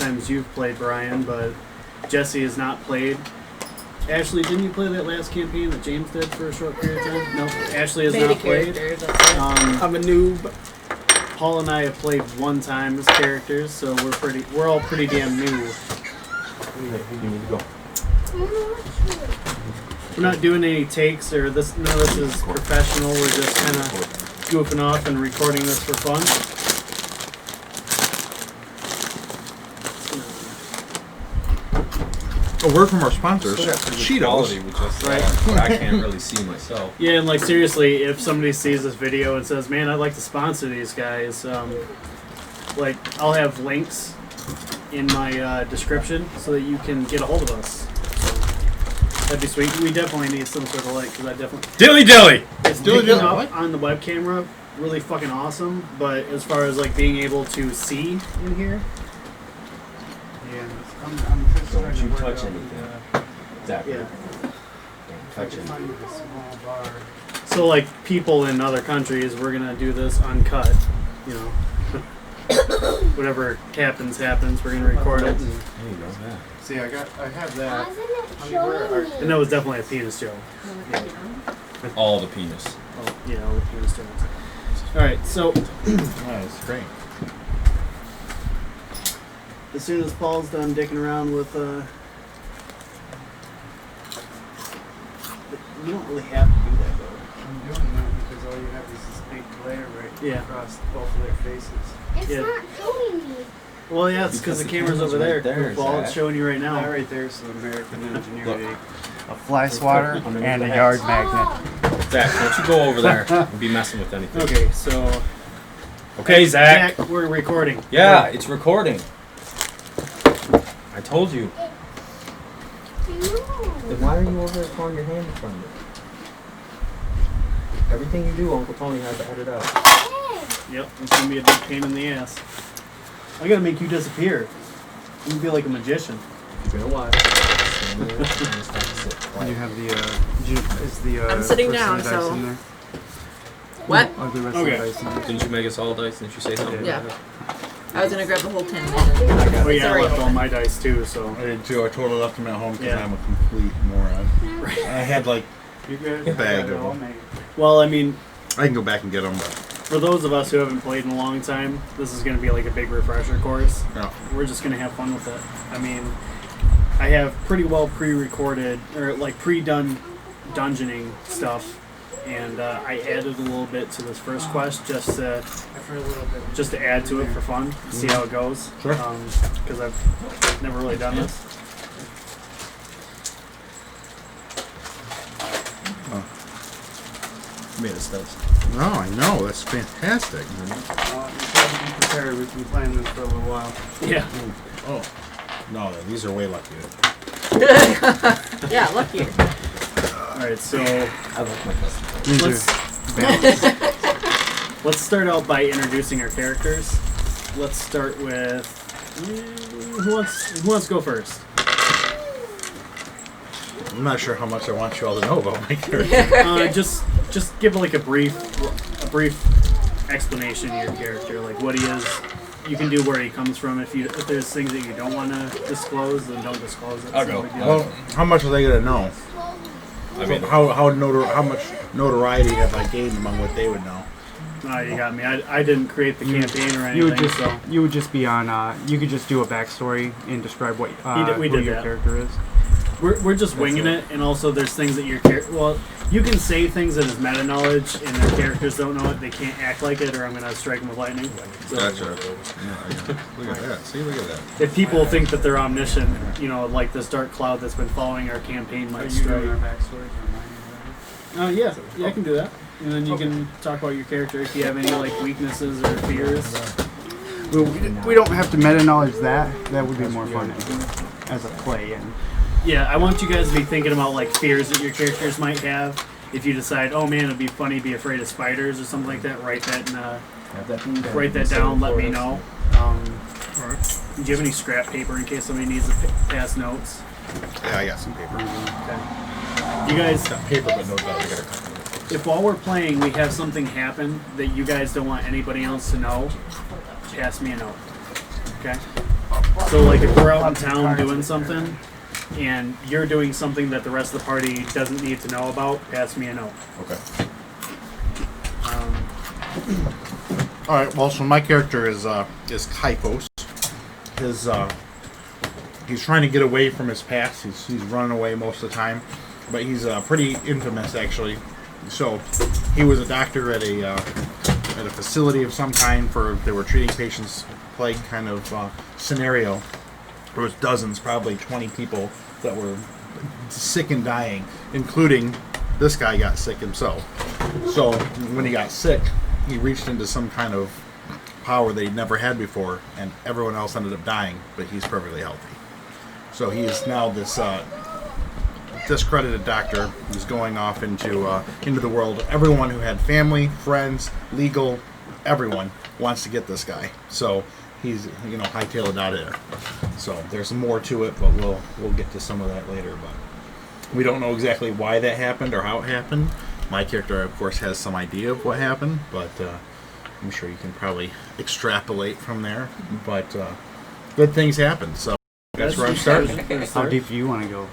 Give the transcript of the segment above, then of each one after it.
times you've played, Brian, but Jesse has not played. Ashley, didn't you play that last campaign that James did for a short period of time? No, Ashley has not played. I'm a noob. Paul and I have played one time as characters, so we're all pretty damn new. You need to go. We're not doing any takes or this. None of this is professional. We're just kind of goofing off and recording this for fun. A word from our sponsors. Quality with just Right. what I can't really see myself. Yeah, and like seriously, if somebody sees this video and says, "Man, I'd like to sponsor these guys," like I'll have links in my description so that you can get a hold of us. So, that'd be sweet. We definitely need some sort of like, because I definitely Dilly! it's picking up on the web camera, really fucking awesome. But as far as like being able to see in here, Yeah, I'm just Don't trying you to work touch out anything. the, Exactly. yeah. Touch it. find the small bar. So like people in other countries, we're gonna do this uncut. You know, whatever happens. We're gonna record it. And, There you go. Yeah. See, I have that. Hasn't it showing me? and that was definitely a penis joke. All the penis. Oh, yeah, all the penis jokes. All right, so That's great. as soon as Paul's done dicking around with, you don't really have to do that though. I'm doing that because all you have is this big glare right across both of their faces. It's Yeah. not showing me. Well, yeah, it's because the camera's over there. right there, Paul, it's Zach. showing you right That now. right there is the American Ingenuity. Look. A fly swatter Underneath and the a hat. yard magnet. Zach, don't you go over there and be messing with anything. Okay, so Okay, Zach. we're recording. Yeah, it's recording. I told you. Then why are you over there throwing your hand in front of it? Everything you do, Uncle Tony has to edit out. Yep, it's gonna be a big pain in the ass. I gotta make you disappear. You can be like a magician. You've been a while. Stand there and just have to sit You quiet. have the I'm sitting rest of down, the dice so- in there? What? Oh, the rest Okay. of the dice in there. Didn't you make us all dice? Didn't you say something? Yeah. I was gonna grab the whole 10 Oh yeah, I Sorry. left all my dice too, so. I did too. I totally left them at home because Yeah. I'm a complete moron. I had like, You guys Bag got of it all them. made. Well, I mean, I can go back and get them, but for those of us who haven't played in a long time, this is gonna be like a big refresher course. no. We're just gonna have fun with it. I mean, I have pretty well pre-recorded or like pre-done dungeoning stuff, and I added a little bit to this first quest just to For a little bit. add to it for fun, see how it goes. Sure. Because I've never really done this. You made us dice. No, I know. That's fantastic. You gotta be prepared. We've been playing this for a little while. Yeah. Oh. No, these are way luckier. Yeah, look here. All right, so I like my custom. These let's are balanced. let's start out by introducing our characters. Let's start with who wants to go first? I'm not sure how much I want you all to know about my character. Just give like a brief explanation of your character, like what he is. You can do where he comes from. If there's things that you don't want to disclose, then don't disclose it. I'll It's no go. big deal. Well, how much are they gonna know? I mean, How much notoriety have I gained among what they would know? Oh, you got me. I didn't create the campaign or anything. You would just so you would just be on. You could just do a backstory and describe what we who did your that. character is. we're just winging it, and also there's things that your character. Well, you can say things that is meta knowledge, and their characters don't know it. They can't act like it, or I'm gonna strike them with lightning. So, Gotcha. Yeah, look at that. See, look at that. if people think that they're omniscient, you know, like this dark cloud that's been following our campaign Are might you doing strike. our backstories or mine? Yeah, I can do that. And then you can talk about your character if you have any like weaknesses or fears. We don't have to meta knowledge that. That would be more fun as a play. And Yeah, I want you guys to be thinking about like fears that your characters might have. If you decide, oh man, it'd be funny, be afraid of spiders or something like that, write that write that down. Let me know. Do you have any scrap paper in case somebody needs to pass notes? Yeah, I got some paper. Okay. You guys, Got paper, but no doubt I got a copy. if while we're playing we have something happen that you guys don't want anybody else to know, pass me a note. Okay? So like if we're out in town doing something, and you're doing something that the rest of the party doesn't need to know about, pass me a note. Okay. All right. Well, so my character is Kaipos. He's trying to get away from his past. He's running away most of the time, but he's pretty infamous actually. So he was a doctor at a facility of some kind they were treating patients plague kind of scenario. There was dozens, probably 20 people that were sick and dying, including this guy got sick himself. So when he got sick, he reached into some kind of power that he'd never had before, and everyone else ended up dying, but he's perfectly healthy. So he is now this discredited doctor who's going off into the world. Everyone who had family, friends, legal, everyone wants to get this guy. So he's hightail it out of there. So there's more to it, but we'll get to some of that later. But we don't know exactly why that happened or how it happened. My character, of course, has some idea of what happened, but I'm sure you can probably extrapolate from there. But good things happen. So that's where I'm starting. How deep do you want to go?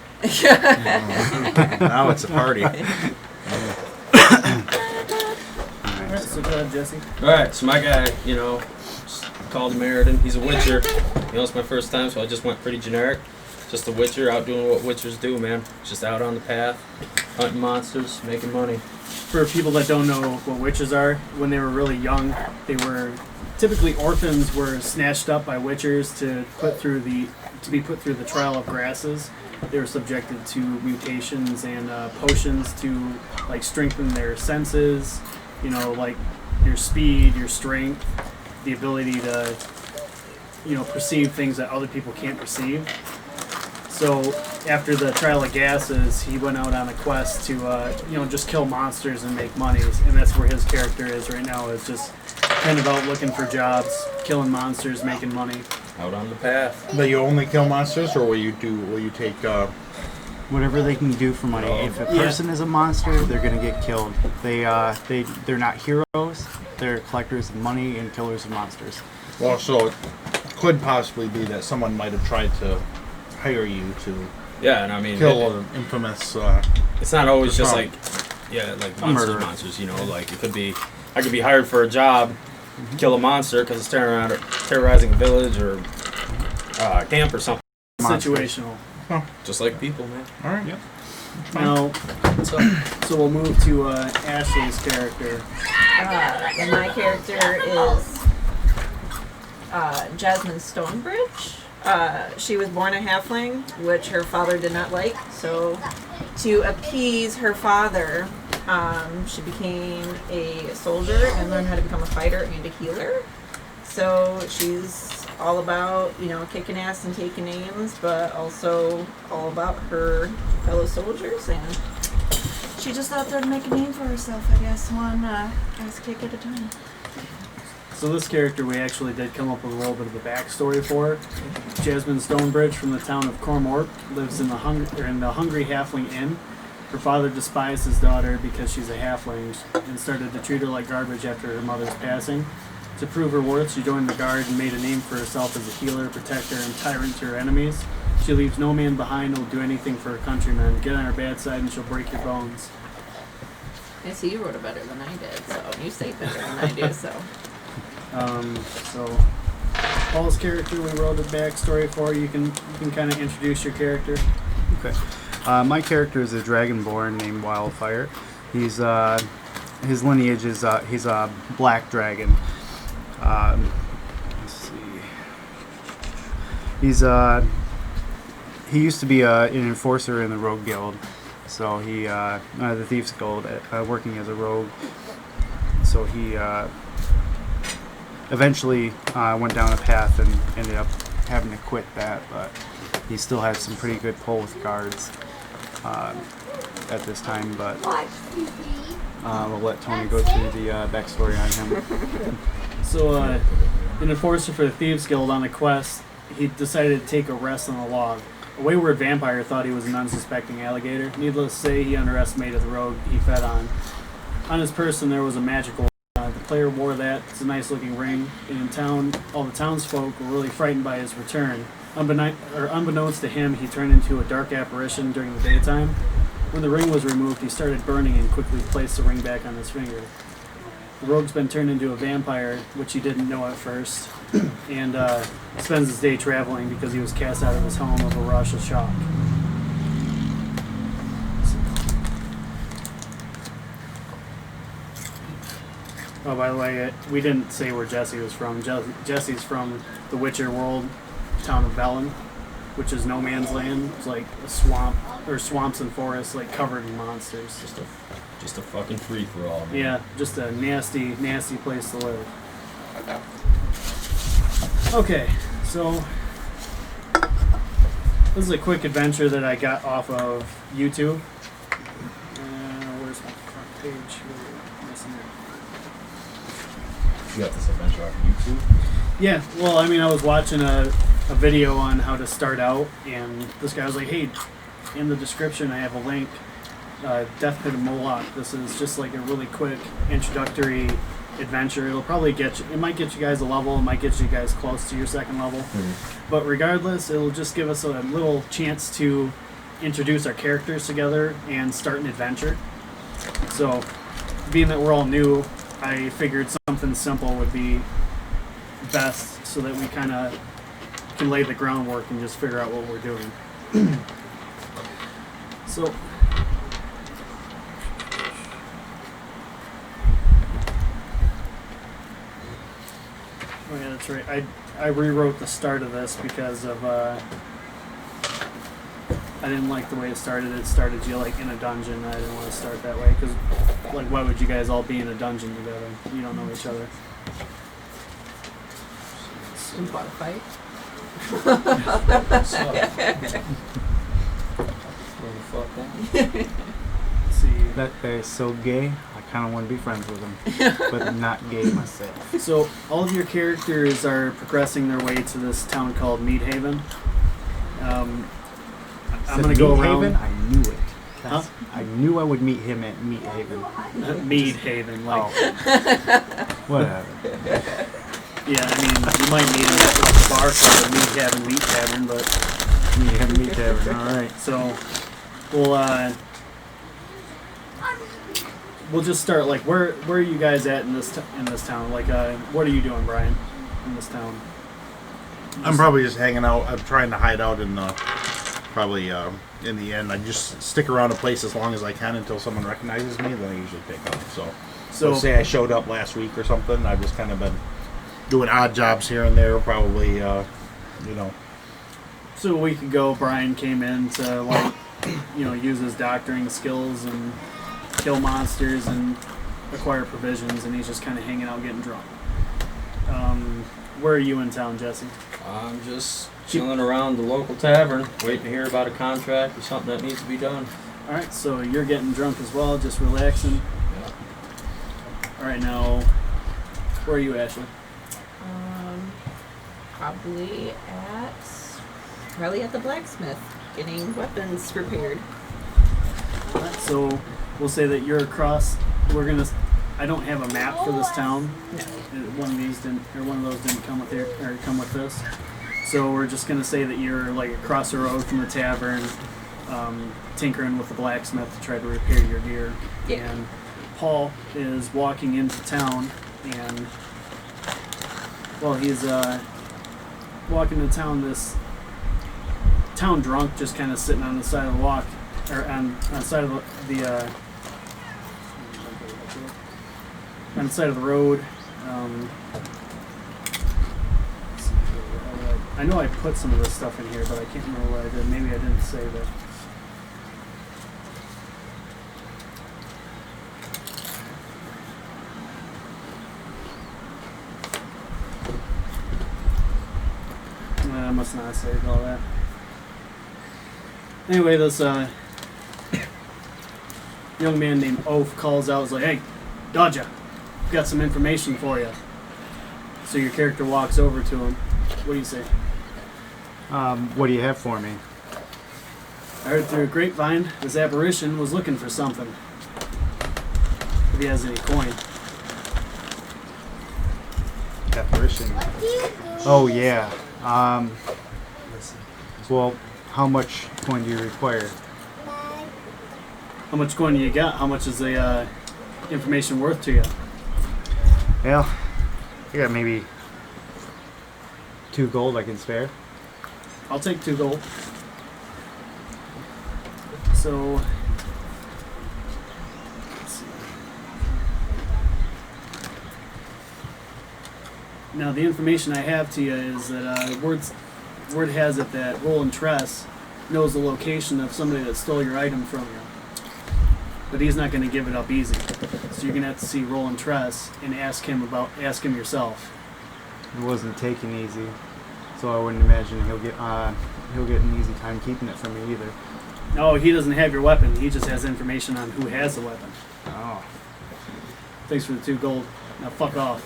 Now it's a party. Alright, so go ahead, Jesse. Alright, so my guy, just called him Meriden. He's a witcher. It's my first time, so I just went pretty generic. Just a witcher out doing what witchers do, man. Just out on the path, hunting monsters, making money. For people that don't know what witches are, when they were really young, they were typically orphans were snatched up by witchers to be put through the trial of grasses. They were subjected to mutations and potions to like strengthen their senses, like your speed, your strength, the ability to perceive things that other people can't perceive. So after the trial of gases, he went out on a quest to just kill monsters and make money, and that's where his character is right now. Is just kind of out looking for jobs, killing monsters, making money. Out on the path. But you only kill monsters, or will you take? Whatever they can do for money. If a person is a monster, they're gonna get killed. They're not heroes. They're collectors of money and killers of monsters. Well, so it could possibly be that someone might have tried to hire you to Yeah, and I mean, kill an infamous. it's not always just Trump. like murderer. monsters. Like it could be, I could be hired for a job, kill a monster because it's terrorizing a village or camp or something. Situational. Just like people, man. All right. Yep. Now, so we'll move to Ashley's character. And my character is Jasmine Stonebridge. She was born a halfling, which her father did not like. So, to appease her father, she became a soldier and learned how to become a fighter and a healer. So she's all about, kicking ass and taking names, but also all about her fellow soldiers. And she just out there to make a name for herself, I guess, one ass kick at a time. So this character we actually did come up with a little bit of a backstory for. Jasmine Stonebridge from the town of Cormork lives in the Hungry Halfling Inn. Her father despised his daughter because she's a halfling and started to treat her like garbage after her mother's passing. To prove her worth, she joined the guard and made a name for herself as a healer, protector, and tyrant to her enemies. She leaves no man behind and will do anything for her countrymen. Get on her bad side and she'll break your bones. I see you wrote it better than I did, so you say it better than I do, so. So Paul's character, we wrote a backstory for. You can kind of introduce your character. Okay. My character is a dragonborn named Wildfire. He's his lineage is he's a black dragon. Let's see. He used to be an enforcer in the Rogue Guild, so he the Thieves Guild, working as a rogue. So he eventually went down a path and ended up having to quit that, but he still had some pretty good pull with guards at this time. But we'll let Tony go through the backstory on him. So, an enforcer for the Thieves Guild on a quest, he decided to take a rest on a log. A wayward vampire thought he was an unsuspecting alligator. Needless to say, he underestimated the rogue he fed on. On his person, there was a magical. The player wore that. It's a nice-looking ring. And in town, all the townsfolk were really frightened by his return. Unbeknownst to him, he turned into a dark apparition during the daytime. When the ring was removed, he started burning and quickly placed the ring back on his finger. The rogue's been turned into a vampire, which he didn't know at first, and spends his day traveling because he was cast out of his home of a rush of shock. Oh, by the way, we didn't say where Jesse was from. Jesse's from the Witcher world, town of Velen, which is no man's land. It's like a swamp, or swamps and forests, like covered in monsters. Just a fucking free for all, man. Yeah, just a nasty, nasty place to live. Okay, so this is a quick adventure that I got off of YouTube. Where's my front page? Missing it. You got this adventure off YouTube? Yeah, well, I mean, I was watching a video on how to start out, and this guy was like, hey, in the description I have a link, Death Pit of Moloch. This is just like a really quick introductory adventure. It'll probably it might get you guys a level, it might get you guys close to your second level. But regardless, it'll just give us a little chance to introduce our characters together and start an adventure. So, being that we're all new, I figured something simple would be best so that we kind of can lay the groundwork and just figure out what we're doing. So, oh yeah, that's right. I rewrote the start of this because of I didn't like the way it started. It started you like in a dungeon. I didn't want to start that way because, like, why would you guys all be in a dungeon together? You don't know each other. You want to fight? See, That guy is so gay, I kind of want to be friends with him, but not gay myself. so all of your characters are progressing their way to this town called Meadhaven. I'm gonna go Haven? around. I knew it. Huh? I knew I would meet him at Meat Haven. Meadhaven, like Whatever. yeah. I mean, you might meet him at like a bar called Meat Tavern, but Yeah, Meat Tavern. All right. so we'll just start. Like, where are you guys at in this town? Like, what are you doing, Brian, in this town? I'm probably just hanging out. I'm trying to hide out in probably in the end. I just stick around a place as long as I can until someone recognizes me. Then I usually pick up. So say I showed up last week or something. I've just kind of been doing odd jobs here and there. Probably, So a week ago, Brian came in to like, use his doctoring skills and kill monsters and acquire provisions, and he's just kind of hanging out, getting drunk. Where are you in town, Jesse? I'm just chilling around the local tavern, waiting to hear about a contract or something that needs to be done. All right, so you're getting drunk as well, just relaxing. Yeah. All right, now, where are you, Ashley? Probably at the blacksmith, getting weapons prepared. All right, so we'll say that you're across. I don't have a map for this town. No. One of those didn't come with this. So we're just gonna say that you're like across the road from the tavern, tinkering with the blacksmith to try to repair your gear. Yeah. And Paul is walking into town, and while he's walking into town, this town drunk just kind of sitting on the side of the walk, or on the side of on the side of the road. I know I put some of this stuff in here, but I can't remember what I did. Maybe I didn't save it. I must not have saved all that. Anyway, this young man named Oaf calls out, is like, "Hey, Dodger, I've got some information for you." So your character walks over to him. What do you say? What do you have for me? I heard through a grapevine this apparition was looking for something. If he has any coin. Apparition. Oh yeah. Well, how much coin do you require? How much coin do you got? How much is the information worth to you? Well, I got maybe 2 gold I can spare. I'll take 2 gold. So, let's see. Now the information I have to you is that word has it that Roland Tress knows the location of somebody that stole your item from you. But he's not going to give it up easy. So you're going to have to see Roland Tress and ask him yourself. It wasn't taken easy, so I wouldn't imagine he'll get an easy time keeping it from me either. No, he doesn't have your weapon. He just has information on who has the weapon. Oh. Thanks for the 2 gold. Now fuck off.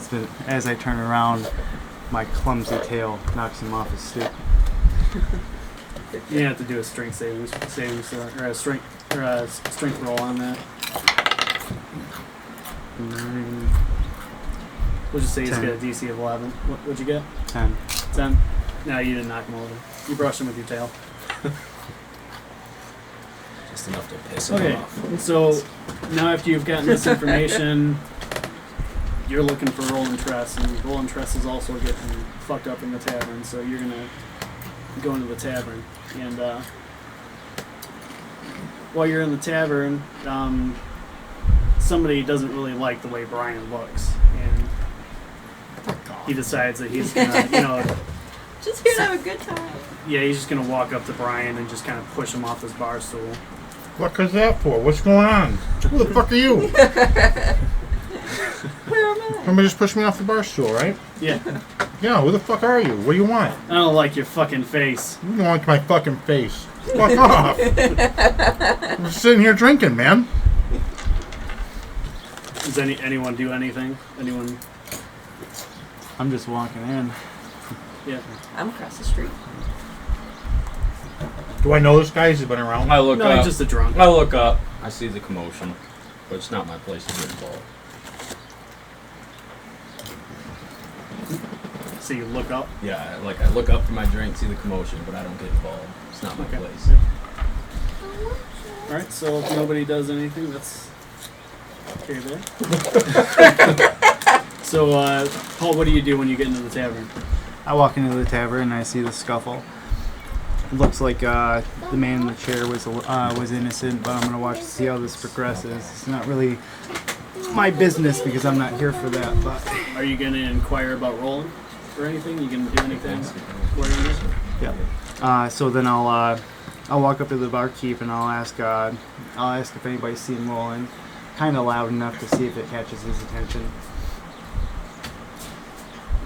So as I turn around, my clumsy tail knocks him off his stoop. You have to do a strength or a strength roll on that. 9, We'll just say he's 10. got a DC of 11. What'd you get? 10. 10? No, you didn't knock him over. You brushed him with your tail. Just enough to piss him Okay, off. so now after you've gotten this information, you're looking for Roland Tress, and Roland Tress is also getting fucked up in the tavern, so you're gonna go into the tavern. And while you're in the tavern, somebody doesn't really like the way Brian looks, and he decides that he's gonna, Just here to have a good time. yeah, he's just gonna walk up to Brian and just kind of push him off his bar stool. What is that for? What's going on? Who the fuck are you? Where am I? Somebody just pushed me off the bar stool, right? Yeah, Yeah, who the fuck are you? What do you want? I don't like your fucking face. You don't like my fucking face. Fuck off. I'm just sitting here drinking, man. Does anyone do anything? Anyone? I'm just walking in. Yeah. I'm across the street. Do I know this guy? Has he been around? I look No, up. just a drunk. I look up. I see the commotion, but it's not my place to get involved. So you look up. Yeah, I look up for my drink, see the commotion, but I don't get involved. It's not my Okay. place. All right. So if nobody does anything, that's okay there. So, Paul, what do you do when you get into the tavern? I walk into the tavern and I see the scuffle. It looks like the man in the chair was innocent, but I'm gonna watch to see how this progresses. It's not really my business because I'm not here for that. But Are you going to inquire about Roland or anything? You going to do anything? yeah. So then I'll walk up to the barkeep and I'll ask if anybody's seen Roland, kind of loud enough to see if it catches his attention.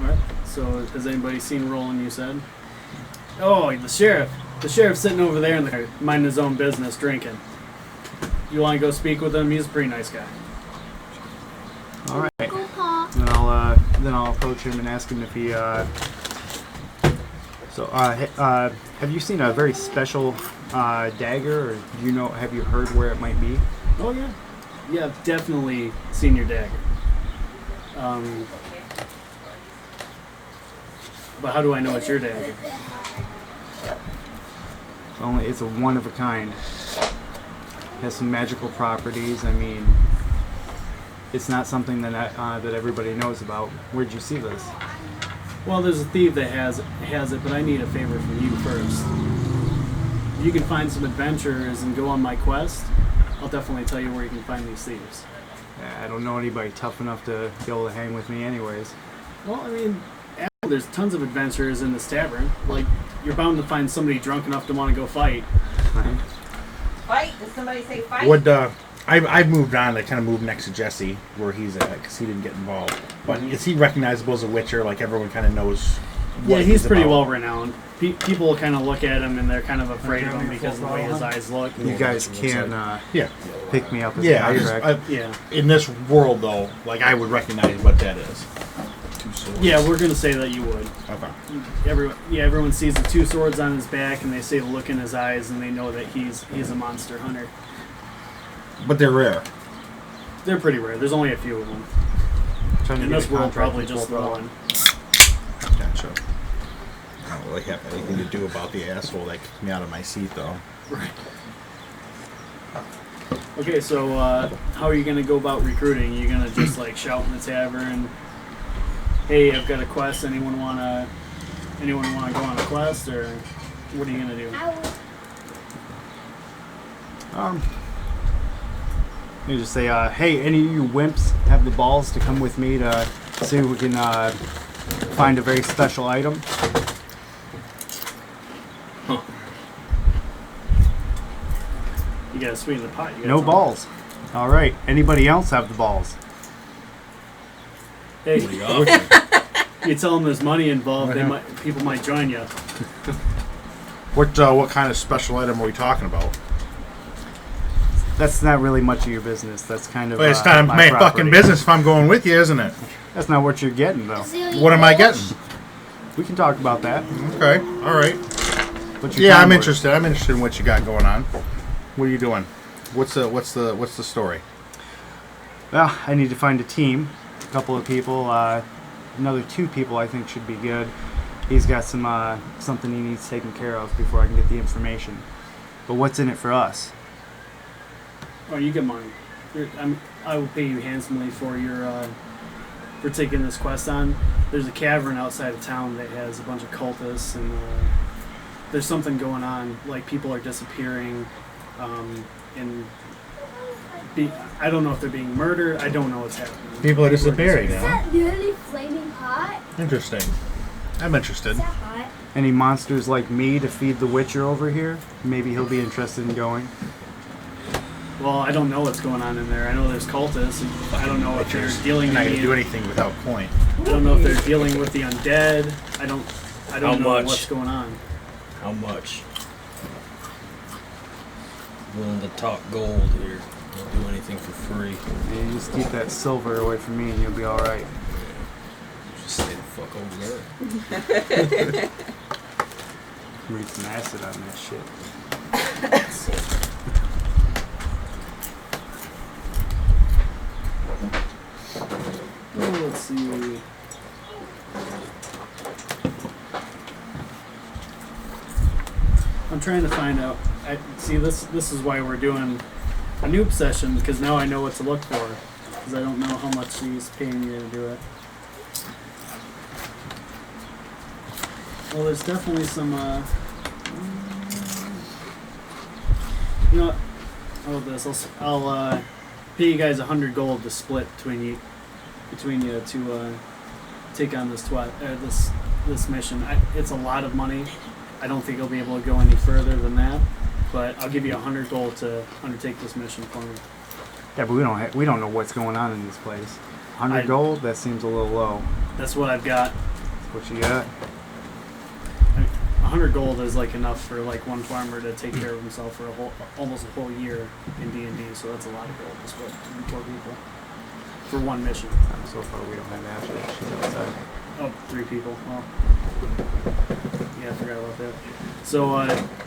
All right. So has anybody seen Roland? You said. Oh, the sheriff. The sheriff's sitting over there in the minding his own business, drinking. You want to go speak with him? He's a pretty nice guy. All right. Go, Paul. Then I'll approach him and ask him if he. Have you seen a very special dagger, or do you know? Have you heard where it might be? Oh yeah. Yeah, I've definitely seen your dagger. But how do I know it's your dagger? It's a one of a kind. Has some magical properties. I mean, it's not something that that everybody knows about. Where'd you see this? Well, there's a thief that has it, but I need a favor from you first. If you can find some adventurers and go on my quest, I'll definitely tell you where you can find these thieves. I don't know anybody tough enough to be able to hang with me, anyways. Well, I mean, there's tons of adventurers in this tavern. Like, you're bound to find somebody drunk enough to want to go fight. Right? Fight? Did somebody say fight? Would I've moved on. I kind of moved next to Jesse where he's at because he didn't get involved. But is he recognizable as a Witcher? Like everyone kind of knows. Yeah, What he's pretty about? well renowned. People kind of look at him and they're kind of afraid of him because of the way his eyes look. You guys can Yeah, pick me up as yeah. a I just, contract. Yeah. in this world though, like I would recognize what that is. Two swords. Yeah, we're gonna say that you would. Okay. Everyone sees the 2 swords on his back and they see the look in his eyes and they know that he's a monster hunter. But they're rare. They're pretty rare. There's only a few of them. Trying to In get this a world, contract probably with just both the of them. one. Gotcha. really have anything to do about the asshole that kicked me out of my seat, though. Right. Okay, so how are you gonna go about recruiting? You gonna just like shout in the tavern, "Hey, I've got a quest. Anyone wanna go on a quest?" Or what are you gonna do? You just say, "Hey, any of you wimps have the balls to come with me to see if we can find a very special item?" You gotta sweeten the pot. You gotta No tell 'em. balls. All right. Anybody else have the balls? Hey, What are you offering? you tell them there's money involved. People might join you. What kind of special item are we talking about? That's not really much of your business. That's kind of. But it's not my property. fucking business if I'm going with you, isn't it? That's not what you're getting, though. What am I getting? We can talk about that. Okay, all right. What's your Yeah, time I'm worth? interested. I'm interested in what you got going on. What are you doing? What's the story? Well, I need to find a team. A couple of people. Another 2 people I think should be good. He's got some something he needs taken care of before I can get the information. But what's in it for us? Oh, you get money. I will pay you handsomely for your for taking this quest on. There's a cavern outside of town that has a bunch of cultists, and there's something going on. Like people are disappearing, and I don't know if they're being murdered. I don't know what's happening. People are disappearing Is now. that really flaming hot? Interesting. I'm interested. Is that hot? Any monsters like me to feed the Witcher over here? Maybe he'll be interested in going. Well, I don't know what's going on in there. I know there's cultists. And I don't know if they're dealing You're not with gonna do anything without coin. I don't know if they're dealing with the undead. I don't How know much? what's going on. How much? Willing to talk gold here. Don't do anything for free. Yeah, you just keep that silver away from me and you'll be alright. Just stay the fuck over there. Read some acid on that shit. Oh, let's see. I'm trying to find out. This is why we're doing a noob session, because now I know what to look for. Because I don't know how much he's paying you to do it. Well, there's definitely some. You know what? How about this? I'll pay you guys 100 gold to split between you to take on this mission. It's a lot of money. I don't think I'll be able to go any further than that, but I'll give you 100 gold to undertake this mission for me. Yeah, but we don't know what's going on in this place. 100 gold? That seems a little low. That's what I've got. What you got? 100 gold is like enough for like one farmer to take care of himself for almost a whole year in D&D. So that's a lot of gold to split between 4 people for one mission. So far we don't have actual shit outside. Oh, 3 people. Well, yeah, I forgot about that. So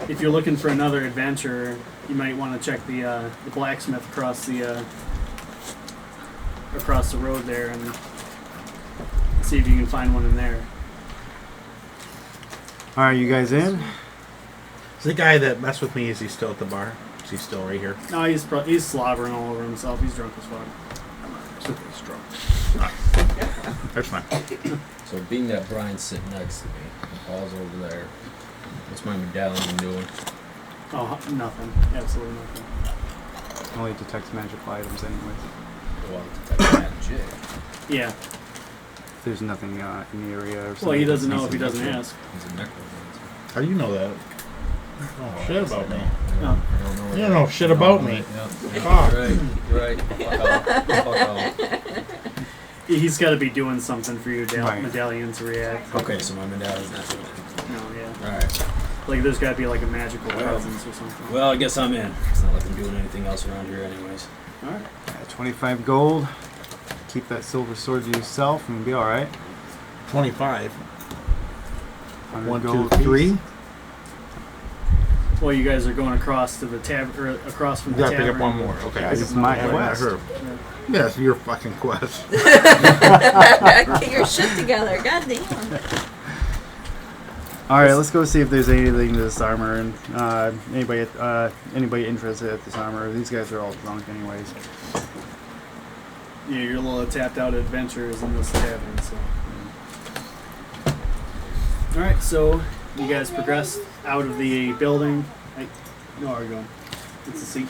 if you're looking for another adventure, you might want to check the blacksmith across the road there and see if you can find one in there. Alright, you guys in? Is the guy that messed with me, is he still at the bar? Is he still right here? No, he's slobbering all over himself. He's drunk as fuck. He's drunk. That's fine. So being that Brian's sitting next to me, and Paul's over there, what's my medallion doing? Oh, nothing. Absolutely nothing. Only detects magical items anyways. Well, detect magic. Yeah. There's nothing in the area or something. Well, he doesn't know if he doesn't ask. He's a necromancer. How do you know that? Oh, shit about me. No. I don't know. You don't know shit about me. Yeah. Fuck. Right. Fuck off. He's got to be doing something for your Right. medallion to react. Okay, so my medallion's not doing anything. No, yeah. Alright. Like there's got to be like a magical presence or something. Well, I guess I'm in. It's not like I'm doing anything else around here anyways. All right. 25 gold. Keep that silver sword to yourself and you'll be alright. 25. 100 1, 2, gold apiece. 3. Well, you guys are going across to the tavern, or across from You the gotta tavern. pick up one more. Okay. Yeah, this is my quest. Yeah, it's your fucking quest. Get your shit together. God damn. All right, let's go see if there's anything to this armor and anybody interested at this armor. These guys are all drunk anyways. Yeah, you're a little tapped out adventurers in this tavern. So. All right, so you guys progress out of the building. No, where are you going? It's a seat.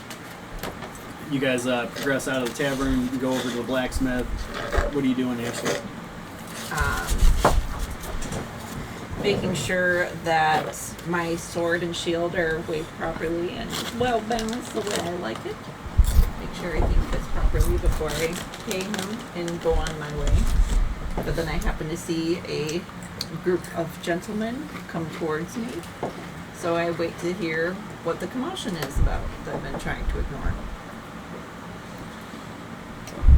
You guys progress out of the tavern, go over to the blacksmith. What are you doing, Ashley? Making sure that my sword and shield are weighed properly and well balanced the way I like it. Make sure everything fits properly before I pay him and go on my way. But then I happen to see a group of gentlemen come towards me. So I wait to hear what the commotion is about that I've been trying to ignore.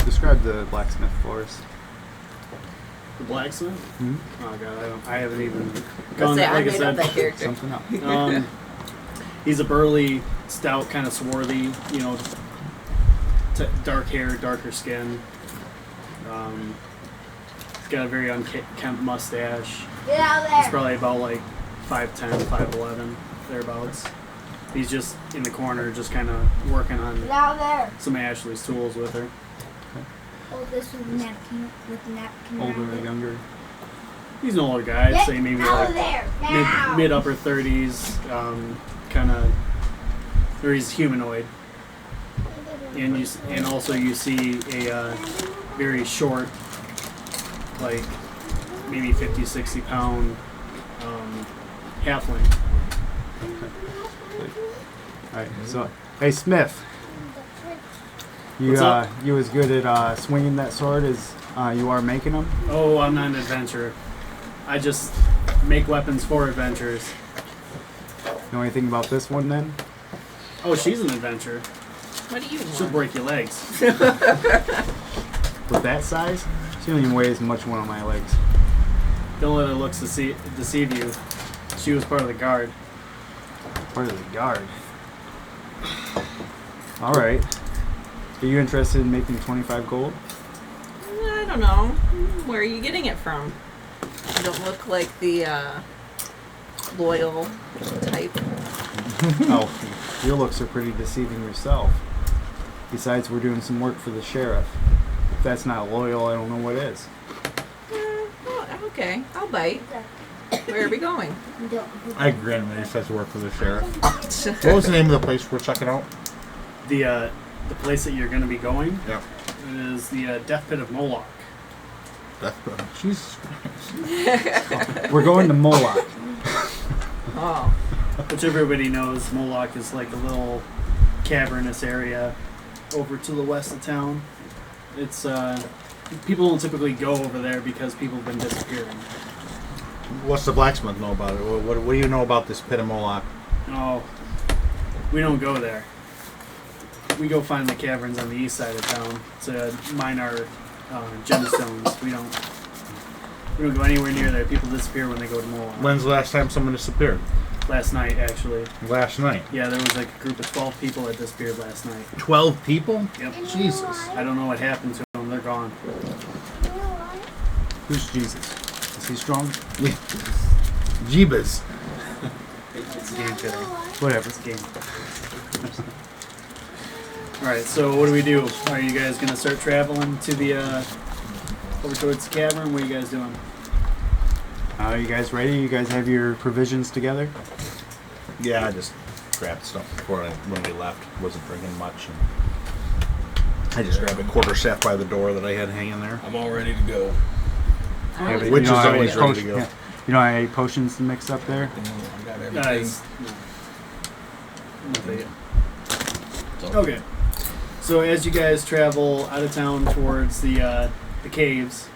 Describe the blacksmith for us. The blacksmith? Hmm? Oh god, I haven't even Let's gone say that. I Like I made up that said, character. Something up. He's a burly, stout, kind of swarthy. You know, dark hair, darker skin. He's got a very unkempt mustache. Get out of He's there. probably about like 5'10", 5'11", thereabouts. He's just in the corner, just kind of working on Get out of there. some of Ashley's tools with her. Hold this with the napkin. With the napkin. Older around or it. younger? He's an older guy. I'd Get say maybe out like of there now. mid upper 30s, kind of, or he's humanoid. And also you see a very short, like maybe 50, 60 pound halfling. Alright, so, hey Smith. You What's up? you as good at swinging that sword as you are making them? Oh, I'm not an adventurer. I just make weapons for adventurers. Know anything about this one then? Oh, she's an adventurer. What do you She'll want? break your legs. With that size? She don't even weigh as much one of my legs. Don't let her looks deceive you. She was part of the guard. Part of the guard. Alright. Are you interested in making 25 gold? I don't know. Where are you getting it from? You don't look like the loyal type. Oh, your looks are pretty deceiving yourself. Besides, we're doing some work for the sheriff. If that's not loyal, I don't know what is. Oh, okay, I'll bite. Where are we going? I grin when he says work for the sheriff. What was the name of the place we're checking out? The place that you're going to be going Yeah. is the Death Pit of Moloch. Jesus Christ. We're going to Moloch. Oh, Which everybody knows Moloch is like a little cavernous area over to the west of town. It's people don't typically go over there because people have been disappearing. What's the blacksmith know about it? What do you know about this pit of Moloch? Oh, we don't go there. We go find the caverns on the east side of town to mine our gemstones. We don't go anywhere near there. People disappear when they go to Moloch. When's the last time someone disappeared? Last night, actually. Last night. Yeah, there was like a group of 12 people that disappeared last night. 12 people? Yep. Jesus. I don't know what happened to them. They're gone. Who's Jesus? Is he strong? Jeebus. It's a game today. Whatever. It's a game. Alright, so what do we do? Are you guys going to start traveling to the, over towards the cavern? What are you guys doing? Are you guys ready? You guys have your provisions together? Yeah, I just grabbed stuff when we left. Wasn't bringing much. And I just grabbed a quarter staff by the door that I had hanging there. I'm all ready to go. Have Which you don't is have always any ready to go. yeah. You don't have any potions to mix up there? I got everything. Guys. It's all Okay. So as you guys travel out of town towards the caves,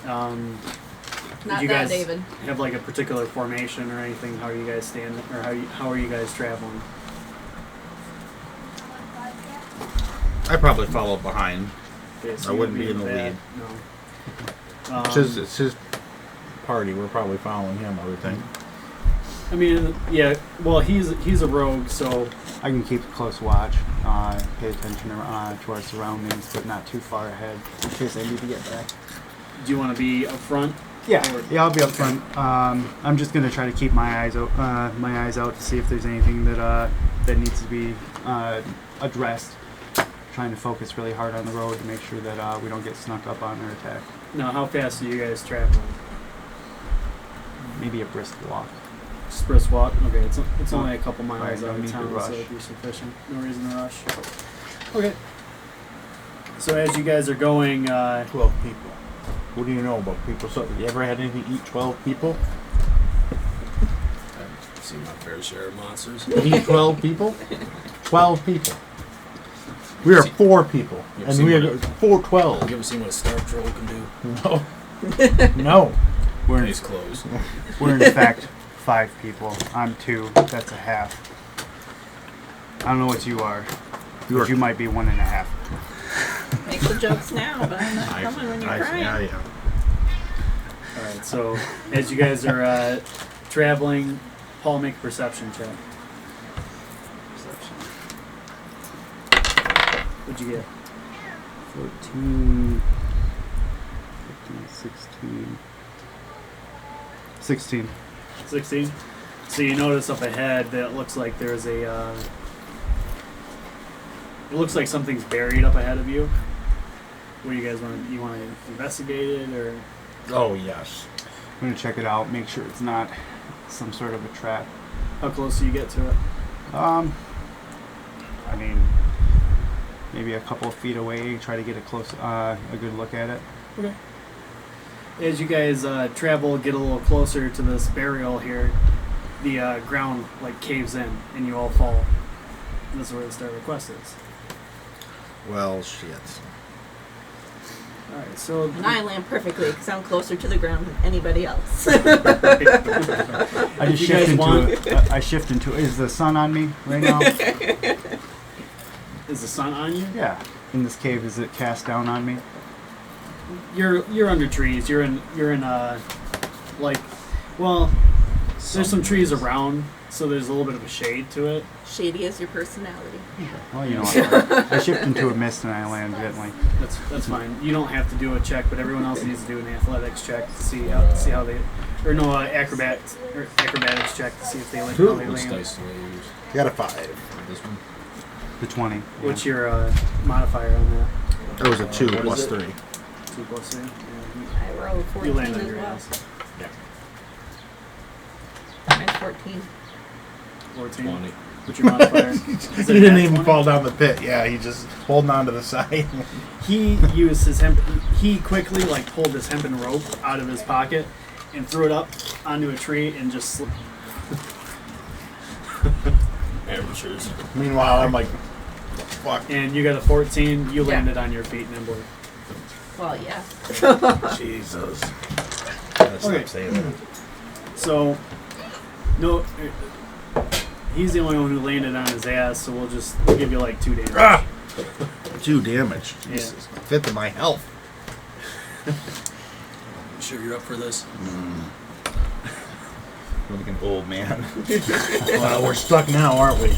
not you that, guys David. have like a particular formation or anything? How are you guys standing, or how are you guys traveling? I probably follow behind. Okay, so I wouldn't you'd be in the back. No. It's his party. We're probably following him, I would think. I mean, yeah. Well, he's a rogue, so I can keep a close watch, pay attention to our surroundings, but not too far ahead in case I need to get back. do you want to be up front Yeah, I'll be up front. I'm just gonna try to keep my eyes out to see if there's anything that needs to be addressed. Trying to focus really hard on the road to make sure that we don't get snuck up on or attacked. Now, how fast are you guys traveling? Maybe a brisk walk. Just brisk walk? Okay, it's only a couple miles Right, out no of need to town, rush. so it'd be sufficient. No reason to rush. Okay. So as you guys are going, 12 people. What do you know about people? So, you ever had anything eat 12 people? I've seen my fair share of monsters. Eat 12 people? 12 people. We are 4 people. You ever And seen we what are 412. You ever seen what a star troll can do? No. No. We're Case closed. in fact 5 people. I'm 2. That's a half. I don't know what you are. You are- You might be 1.5. Make the jokes now, but I'm not coming when you're crying. Yeah. alright, so as you guys are traveling, Paul, make a perception check. Perception. What'd you get? 14, 15, 16. 16. 16? So you notice up ahead that it looks like there's a, it looks like something's buried up ahead of you. What do you guys want to investigate it, or? Oh, yes. I'm going to check it out, make sure it's not some sort of a trap. How close do you get to it? I mean, maybe a couple of feet away, try to get a good look at it. Okay. As you guys travel, get a little closer to this burial here, the ground like caves in and you all fall. And this is where the start request is. Well, shit. Alright, so And I land perfectly because I'm closer to the ground than anybody else. I If just you shift guys into want- it. I shift into it. Is the sun on me right now? is the sun on you? Yeah. In this cave, is it cast down on me? You're under trees. You're in like, well, there's some trees around, so there's a little bit of a shade to it. Shady is your personality. Well, you know what? I shift into a mist and I land gently. That's fine. You don't have to do a check, but everyone else needs to do an athletics check to see how they, or no, acrobatics check to see if they like how they Which land. dice do I use? Got a 5. This one? The 20. What's your modifier on that? That was a 2 What plus is it? 3. 2 plus 3. I rolled You 14 land on as your well. ass. Mine's 14. 14. 20. What's your modifier? He didn't even fall down the pit. Yeah, he just holding on to the side. He used his hemp. He quickly pulled his hempen rope out of his pocket and threw it up onto a tree and just slipped. Amateurs. Meanwhile, I'm like, fuck. And you got a 14. You Yeah. landed on your feet nimbly. Well, yeah. Jesus. Gotta stop Okay. saying that. So, no, he's the only one who landed on his ass. So we'll give you 2 damage. Ah! 2 damage. Yeah. Jesus. Fit to my health. You sure you're up for this? Like an old man. Well, we're stuck now, aren't we?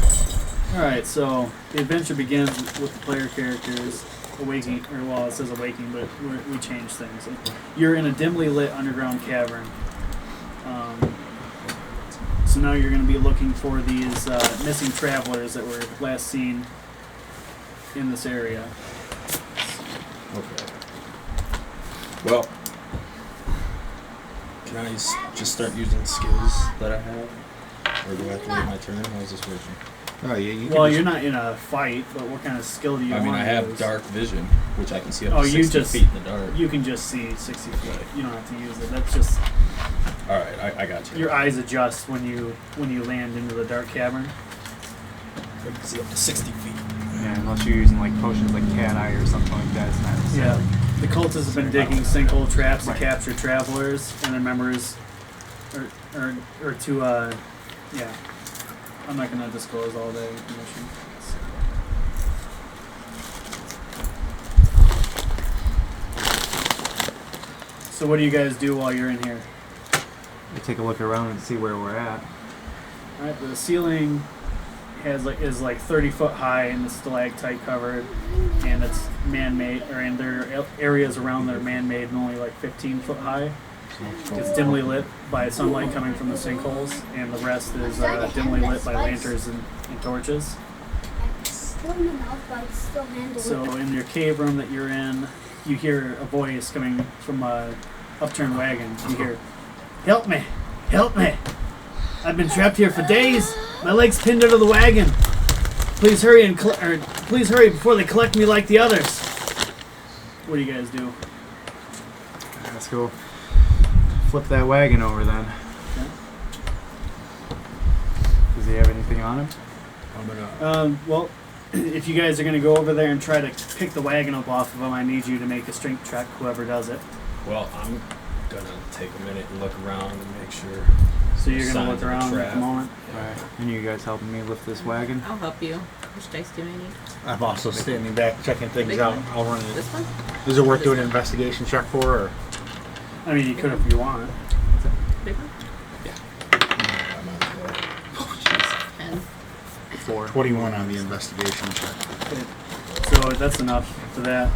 All right. So the adventure begins with the player characters awaking, or well, it says awaking, but we changed things. You're in a dimly lit underground cavern. So now you're going to be looking for these missing travelers that were last seen in this area. Okay. Well, can I just start using skills that I have? Or do I have to wait my turn? How's this working? Oh, yeah, you Well, can you're not in a fight, but what kind of skill do you I want? mean, I to have use? dark vision, which I can see up Oh, to you 60 just- feet in the dark. You can just see 60 feet. You don't have to use it. That's just Alright, I got you. your eyes adjust when you land into the dark cavern. I can see up to 60 feet. Yeah, unless you're using potions like cat eye or something like that. It's not Yeah. necessarily. The cultists have been digging sinkhole traps to capture travelers and their members, or to yeah. I'm not gonna disclose all the information. So what do you guys do while you're in here? We take a look around and see where we're at. All right, the ceiling is 30 foot high and it's stalactite covered, and it's man-made, and there are areas around that are man-made and only 15 foot high. It's dimly lit by sunlight coming from the sinkholes, and the rest is dimly lit by lanterns and torches. Still in the mouth, but it's still handled. So in your cave room that you're in, you hear a voice coming from a upturned wagon. You hear, "Help me! Help me! I've been trapped here for days. My leg's pinned under the wagon. Please hurry please hurry before they collect me like the others." What do you guys do? Let's go flip that wagon over then. Okay. Does he have anything on him? I'm gonna. Well, if you guys are going to go over there and try to pick the wagon up off of him, I need you to make a strength check, whoever does it. Well, I'm gonna take a minute and look around and make sure. So you're going to Signs look of a around at trap. the moment. Alright. And you guys helping me lift this wagon? I'll help you. Which dice do I need? I'm also standing back checking things Big out. one? I'll run it. This one? Is it worth doing an investigation check for? Or? I mean, you could if you want. Big one? I'm on the 10. 4. 21 on the investigation check. So that's enough for that.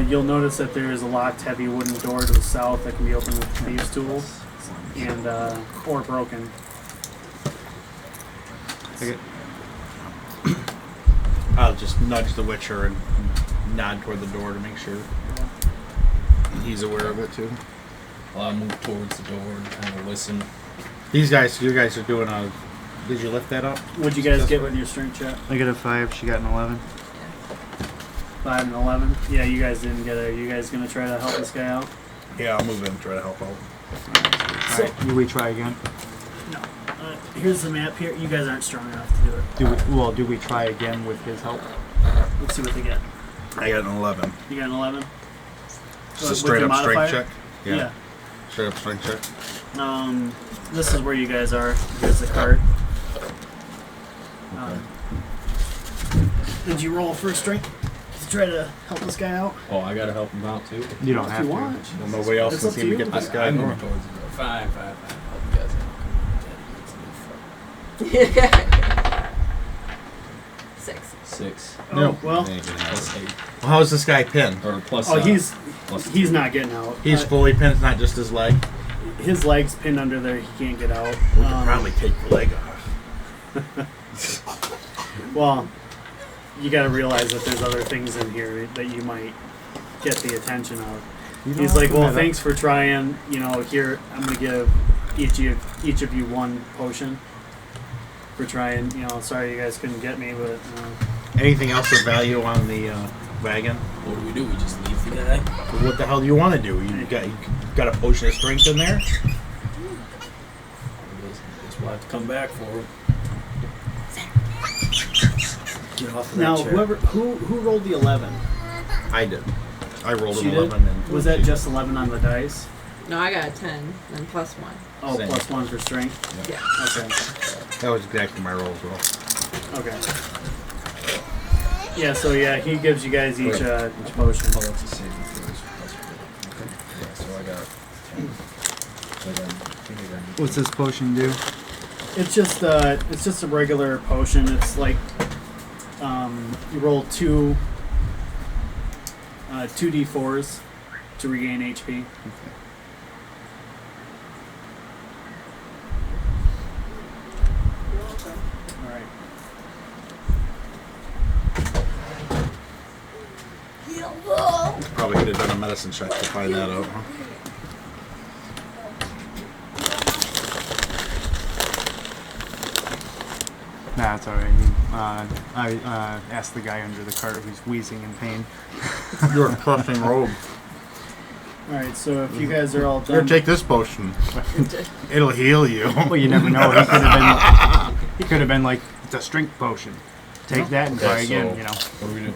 You'll notice that there is a locked, heavy wooden door to the south that can be opened with thieves' tools, and or broken. Okay. I'll just nudge the Witcher and nod toward the door to make sure he's aware of it too. Well, I move towards the door and kind of listen. You guys are doing a. Did you lift that up? What'd you guys get with your strength check? I got a 5, she got an 11. 5 and 11. Yeah, you guys didn't get it. You guys gonna try to help this guy out? Yeah, I'll move in and try to help out. Alright, do we try again? No. Here's the map here. You guys aren't strong enough to do it. Do we try again with his help? Let's see what they get. I got an 11. You got an 11? Just a With straight your up strength modifier? check. Yeah. Straight up strength check. This is where you guys are. Here's the cart. Did you roll for strength to try to help this guy out? Oh, I gotta help him out too. You don't If have you to. want. Well, nobody else It's can up to seem to you. get this guy I going. move towards the door. Fine. Help you guys out. 6. 6 Oh, well. plus 8 Well, how's this guy pinned? or plus. Oh, he's plus not getting out. He's fully pinned, not just his leg. His leg's pinned under there. He can't get out. We could probably take the leg off. Well, you got to realize that there's other things in here that you might get the attention of. You don't He's have like, to well, admit thanks for trying. You know, here I'm gonna give each of you one potion for trying. You know, sorry you guys couldn't get me, but Anything else of value on the wagon? What do? We just leave the guy? What the hell do you want to do? You got a potion of strength in there? Guess we'll have to come back for him. Get off of now that chair. who rolled the 11? I did. I rolled She an did? 11. And Was that just 11 on the dice? No, I got a 10, then plus 1. Oh, Same. plus 1 for strength. Yeah. Okay. That was exactly my roll as well. Okay. Yeah. So yeah, he gives you guys each potion. Oh, that's a saving throw. Okay. Yeah, so I got 10. So then, What's this potion do? It's just a regular potion. It's like you roll 2d4s to regain HP. All right. Probably could have done a medicine check to find that out, huh? Nah, it's alright. I asked the guy under the cart who's wheezing in pain. You're crushing robe. All right. So if you guys are all Here, done, take this potion. It'll heal you. Well, you never know. He could have been like, it's a strength potion. Take that and try again, so you know. What are we doing?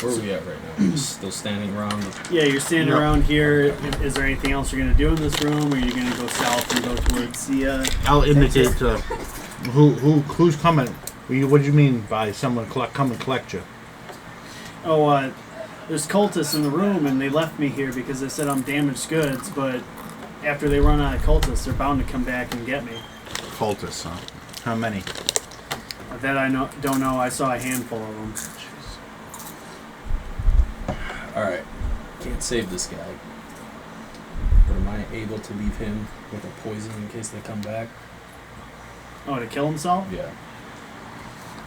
Where are we at right now? Just still standing around? yeah, you're standing Yep. around here. Is there anything else you're gonna do in this room, or are you gonna go south and go towards the? I'll indicate who's coming. What do you mean by someone come and collect you? There's cultists in the room, and they left me here because they said I'm damaged goods. But after they run out of cultists, they're bound to come back and get me. Cultists, huh? How many? That I don't know. I saw a handful of them. Alright. Can't save this guy. What am I I able to leave him with a poison in case they come back? Oh, to kill himself? Yeah.